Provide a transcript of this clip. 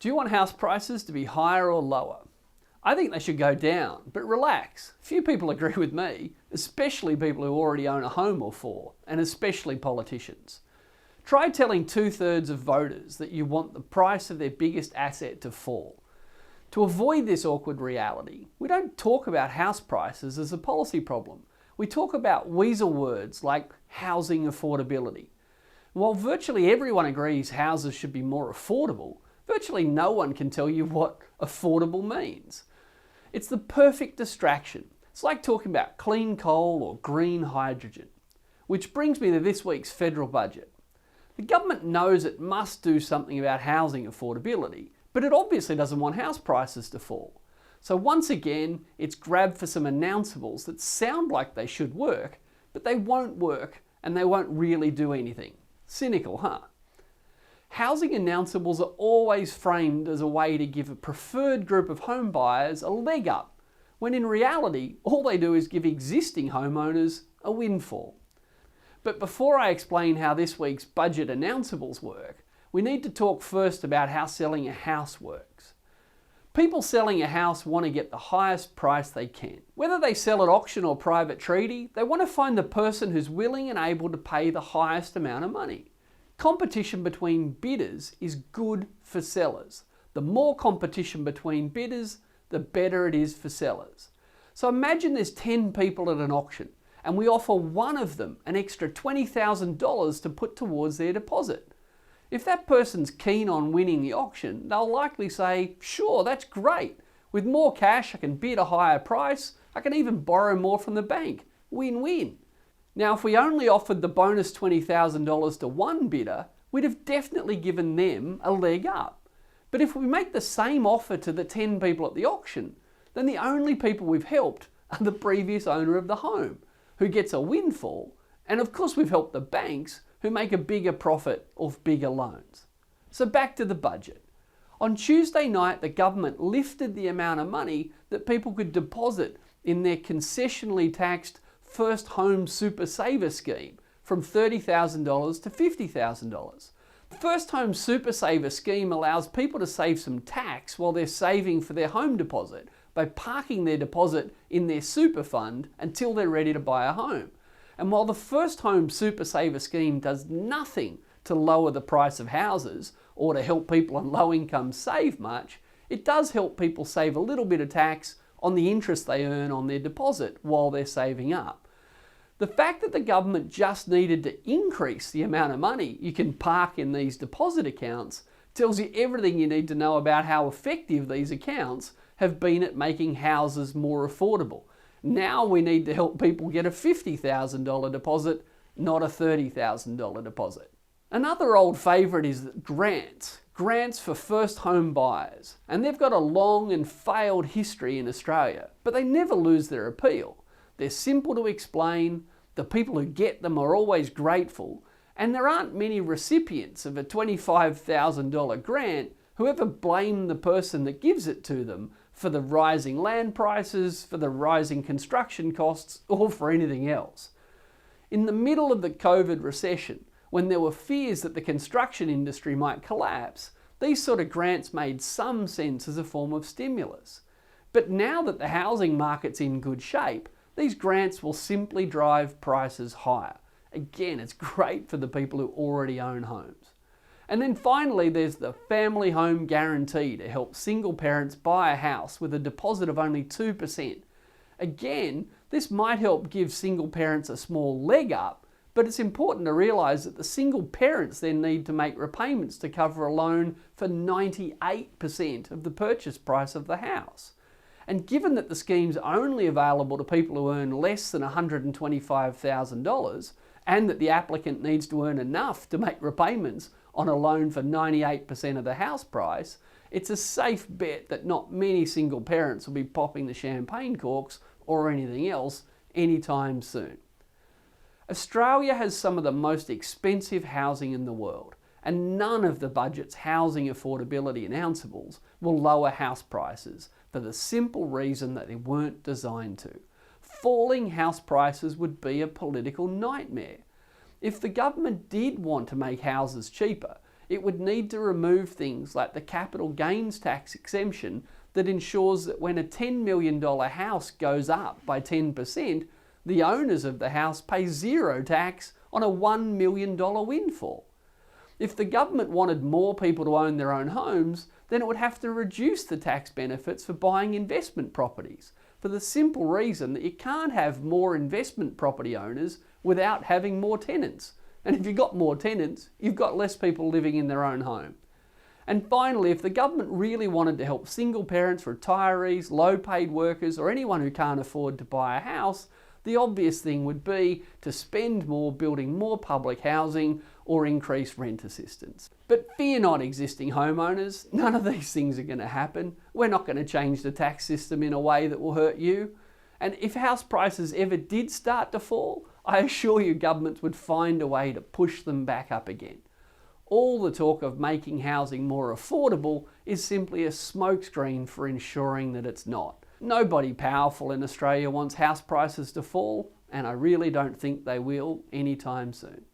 Do you want house prices to be higher or lower? I think they should go down, but relax. Few people agree with me, especially people who already own a home or four, and especially politicians. Try telling 2/3 of voters that you want the price of their biggest asset to fall. To avoid this awkward reality, we don't talk about house prices as a policy problem. We talk about weasel words like housing affordability. While virtually everyone agrees houses should be more affordable, virtually no one can tell you what affordable means. It's the perfect distraction. It's like talking about clean coal or green hydrogen. Which brings me to this week's federal budget. The government knows it must do something about housing affordability, but it obviously doesn't want house prices to fall. So once again, it's grabbed for some announcables that sound like they should work, but they won't work and they won't really do anything. Cynical, huh? Housing announcables are always framed as a way to give a preferred group of home buyers a leg up, when in reality, all they do is give existing homeowners a windfall. But before I explain how this week's budget announcables work, we need to talk first about how selling a house works. People selling a house want to get the highest price they can. Whether they sell at auction or private treaty, they want to find the person who's willing and able to pay the highest amount of money. Competition between bidders is good for sellers. The more competition between bidders, the better it is for sellers. So imagine there's 10 people at an auction and we offer one of them an extra $20,000 to put towards their deposit. If that person's keen on winning the auction, they'll likely say, sure, that's great. With more cash, I can bid a higher price. I can even borrow more from the bank. Win-win. Now, if we only offered the bonus $20,000 to one bidder, we'd have definitely given them a leg up. But if we make the same offer to the 10 people at the auction, then the only people we've helped are the previous owner of the home, who gets a windfall, and of course we've helped the banks, who make a bigger profit off bigger loans. So back to the budget. On Tuesday night, the government lifted the amount of money that people could deposit in their concessionally taxed First Home Super Saver scheme from $30,000 to $50,000. The First Home Super Saver scheme allows people to save some tax while they're saving for their home deposit by parking their deposit in their super fund until they're ready to buy a home. And while the First Home Super Saver scheme does nothing to lower the price of houses or to help people on low incomes save much, it does help people save a little bit of tax on the interest they earn on their deposit while they're saving up. The fact that the government just needed to increase the amount of money you can park in these deposit accounts tells you everything you need to know about how effective these accounts have been at making houses more affordable. Now we need to help people get a $50,000 deposit, not a $30,000 deposit. Another old favourite is grants. Grants for first home buyers. And they've got a long and failed history in Australia, but they never lose their appeal. They're simple to explain, the people who get them are always grateful, and there aren't many recipients of a $25,000 grant who ever blame the person that gives it to them for the rising land prices, for the rising construction costs, or for anything else. In the middle of the COVID recession, when there were fears that the construction industry might collapse, these sort of grants made some sense as a form of stimulus. But now that the housing market's in good shape, these grants will simply drive prices higher. Again, it's great for the people who already own homes. And then finally, there's the Family Home Guarantee to help single parents buy a house with a deposit of only 2%. Again, this might help give single parents a small leg up, but it's important to realise that the single parents then need to make repayments to cover a loan for 98% of the purchase price of the house. And given that the scheme's only available to people who earn less than $125,000, and that the applicant needs to earn enough to make repayments on a loan for 98% of the house price, it's a safe bet that not many single parents will be popping the champagne corks or anything else anytime soon. Australia has some of the most expensive housing in the world, and none of the budget's housing affordability announcables will lower house prices for the simple reason that they weren't designed to. Falling house prices would be a political nightmare. If the government did want to make houses cheaper, it would need to remove things like the capital gains tax exemption that ensures that when a $10 million house goes up by 10%, the owners of the house pay zero tax on a $1 million windfall. If the government wanted more people to own their own homes, then it would have to reduce the tax benefits for buying investment properties, for the simple reason that you can't have more investment property owners without having more tenants. And if you've got more tenants, you've got less people living in their own home. And finally, if the government really wanted to help single parents, retirees, low-paid workers, or anyone who can't afford to buy a house, the obvious thing would be to spend more building more public housing or increase rent assistance. But fear not, existing homeowners, none of these things are going to happen. We're not going to change the tax system in a way that will hurt you. And if house prices ever did start to fall, I assure you governments would find a way to push them back up again. All the talk of making housing more affordable is simply a smokescreen for ensuring that it's not. Nobody powerful in Australia wants house prices to fall, and I really don't think they will anytime soon.